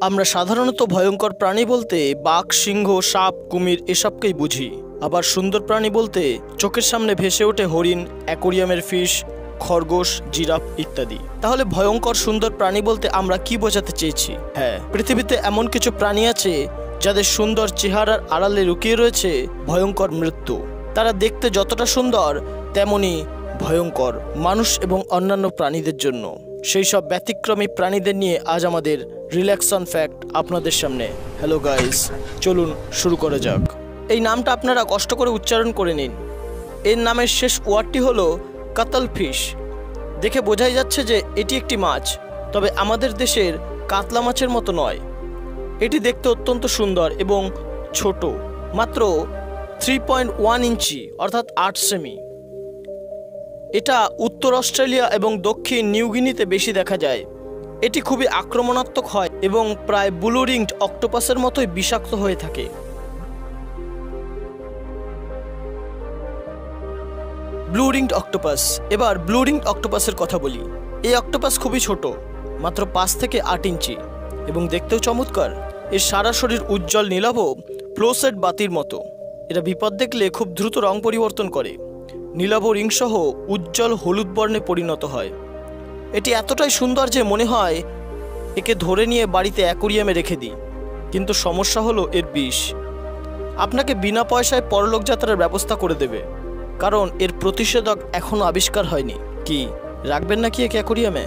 আমরা সাধারণত ভয়ঙ্কর প্রাণী বলতে বাঘ, সিংহ, সাপ, কুমির এসবকেই বুঝি। আবার সুন্দর প্রাণী বলতে চোখের সামনে ভেসে ওঠে হরিণ, অ্যাকোরিয়ামের ফিশ, খরগোশ, জিরাফ ইত্যাদি। তাহলে ভয়ঙ্কর সুন্দর প্রাণী বলতে আমরা কি বোঝাতে চেয়েছি? হ্যাঁ, পৃথিবীতে এমন কিছু প্রাণী আছে যাদের সুন্দর চেহারার আড়ালে লুকিয়ে রয়েছে ভয়ঙ্কর মৃত্যু। তারা দেখতে যতটা সুন্দর তেমনি ভয়ঙ্কর মানুষ এবং অন্যান্য প্রাণীদের জন্য। সেই সব ব্যতিক্রমী প্রাণীদের নিয়ে আজ আমাদের রিল্যাক্সন ফ্যাক্ট আপনাদের সামনে। হ্যালো গাইস, চলুন শুরু করা যাক। এই নামটা আপনারা কষ্ট করে উচ্চারণ করে নিন। এর নামের শেষ ওয়ার্ডটি হলো কাতল ফিশ। দেখে বোঝাই যাচ্ছে যে এটি একটি মাছ, তবে আমাদের দেশের কাতলা মাছের মতো নয়। এটি দেখতে অত্যন্ত সুন্দর এবং ছোট, মাত্র 3.1 ইঞ্চি অর্থাৎ 8 সেমি। এটা উত্তর অস্ট্রেলিয়া এবং দক্ষিণ নিউগিনিতে বেশি দেখা যায়। এটি খুবই আক্রমণাত্মক হয় এবং প্রায় ব্লু রিংড অক্টোপাসের মতোই বিষাক্ত হয়ে থাকে। Blue ringed octopus. এবার ব্লু রিংড অক্টোপাসের কথা বলি। এই অক্টোপাস খুবই ছোট, মাত্র 5 থেকে 8 ইঞ্চি এবং দেখতেও চমৎকার। এর সারা শরীর উজ্জ্বল নীলাভ ফ্লোসেট বাতির মতো। এরা বিপদ দেখলে খুব দ্রুত রং পরিবর্তন করে, নীলাভ রিংসহ উজ্জ্বল হলুদ বর্ণে পরিণত হয়। এটি এতটাই সুন্দর যে মনে হয় একে ধরে নিয়ে বাড়িতে অ্যাকোরিয়ামে রেখে দিই। কিন্তু সমস্যা হলো এর বিষ। আপনাকে বিনা পয়সায় পরলোক যাত্রার ব্যবস্থা করে দেবে, কারণ এর প্রতিষেধক এখনও আবিষ্কার হয়নি। কি রাখবেন নাকি একে অ্যাকোরিয়ামে?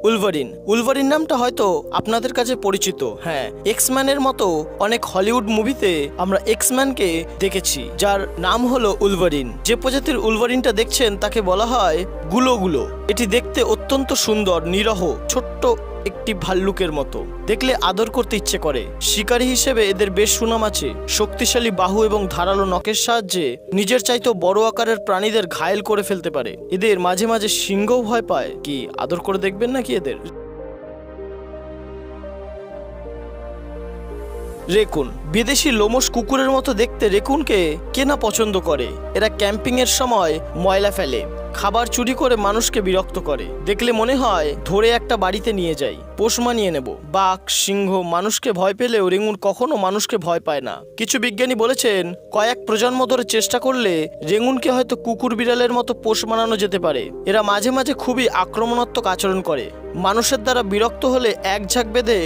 উলভারিন। উলভারিন নামটা হয়তো আপনাদের কাছে পরিচিত। হ্যাঁ, এক্সম্যানের মতো অনেক হলিউড মুভিতে আমরা এক্সম্যানকে দেখেছি, যার নাম হলো উলভারিন। যে প্রজাতির উলভারিনটা দেখছেন তাকে বলা হয় গুলো। এটি দেখতে অত্যন্ত সুন্দর, নিরহ, ছোট্ট একটি ভাল্লুকের মতো। দেখলে আদর করতে ইচ্ছে করে। শিকারী হিসেবে এদের বেশ সুনাম আছে। শক্তিশালী বাহু এবং ধারালো নখের সাহায্যে নিজের চাইতেও বড় আকারের প্রাণীদের ঘায়েল করে ফেলতে পারে। এদের মাঝে মাঝে সিংহও ভয় পায়। কি আদর করে দেখবেন নাকি এদের? রেকুন। বিদেশি লোমশ কুকুরের মতো দেখতে রেকুনকে কে না পছন্দ করে। এরা ক্যাম্পিং এর সময় ময়লা ফেলে, খাবার চুরি করে মানুষকে বিরক্ত করে। দেখলে মনে হয় ধরে একটা বাড়িতে নিয়ে যাই, পোষ মানিয়ে নেব। বাঘ, সিংহ মানুষকে ভয় পেলেও রেঙ্গুন কখনো মানুষকে ভয় পায় না। কিছু বিজ্ঞানী বলেছেন কয়েক প্রজন্ম ধরে চেষ্টা করলে রেঙ্গুনকে হয়তো কুকুর বিড়ালের মতো পোষ মানানো যেতে পারে। এরা মাঝে মাঝে খুবই আক্রমণাত্মক আচরণ করে। মানুষের দ্বারা বিরক্ত হলে এক ঝাঁক বেঁধে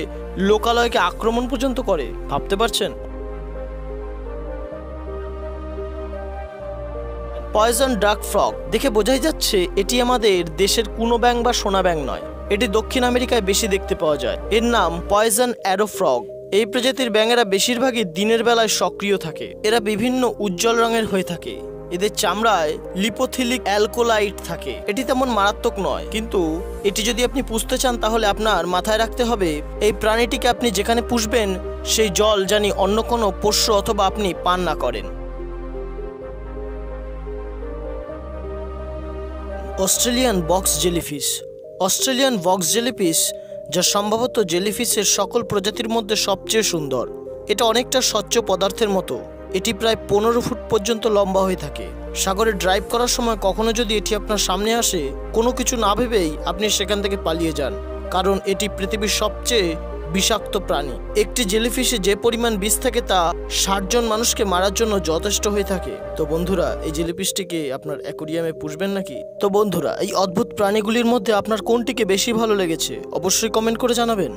লোকালয়কে আক্রমণ পর্যন্ত করে। ভাবতে পারছেন? পয়জন ডাক ফ্রগ। দেখে বোঝাই যাচ্ছে এটি আমাদের দেশের কুনো ব্যাঙ বা সোনা ব্যাঙ নয়। এটি দক্ষিণ আমেরিকায় বেশি দেখতে পাওয়া যায়। এর নাম পয়জন অ্যারো ফ্রগ। এই প্রজাতির ব্যাঙেরা বেশিরভাগই দিনের বেলায় সক্রিয় থাকে। এরা বিভিন্ন উজ্জ্বল রঙের হয়ে থাকে। এদের চামড়ায় লিপোথিলিক অ্যালকোলাইট থাকে। এটি তেমন মারাত্মক নয়, কিন্তু এটি যদি আপনি পুষতে চান তাহলে আপনার মাথায় রাখতে হবে এই প্রাণীটিকে আপনি যেখানে পুষবেন সেই জল জানি অন্য কোনো পোষ্য অথবা আপনি পান না করেন। Australian box jellyfish. Australian box jellyfish, যা সম্ভবত জেলিফিশের সকল প্রজাতির মধ্যে সবচেয়ে সুন্দর। এটা অনেকটা স্বচ্ছ পদার্থের মতো। এটি প্রায় 15 ফুট পর্যন্ত লম্বা হয়ে থাকে। সাগরে ড্রাইভ করার সময় কখনো যদি এটি আপনার সামনে আসে, কোনো কিছু না ভেবেই আপনি সেখান থেকে পালিয়ে যান, কারণ এটি পৃথিবীর সবচেয়ে বিষাক্ত প্রাণী। একটি জেলিফিশে যে পরিমাণ বিষ থাকে তা 60 জন মানুষকে মারার জন্য যথেষ্ট হয়ে থাকে। তো বন্ধুরা, এই জেলিফিশটিকে আপনার অ্যাকোরিয়ামে পুষবেন নাকি? তো বন্ধুরা, এই অদ্ভুত প্রাণীগুলির মধ্যে আপনার কোনটিকে বেশি ভালো লেগেছে অবশ্যই কমেন্ট করে জানাবেন।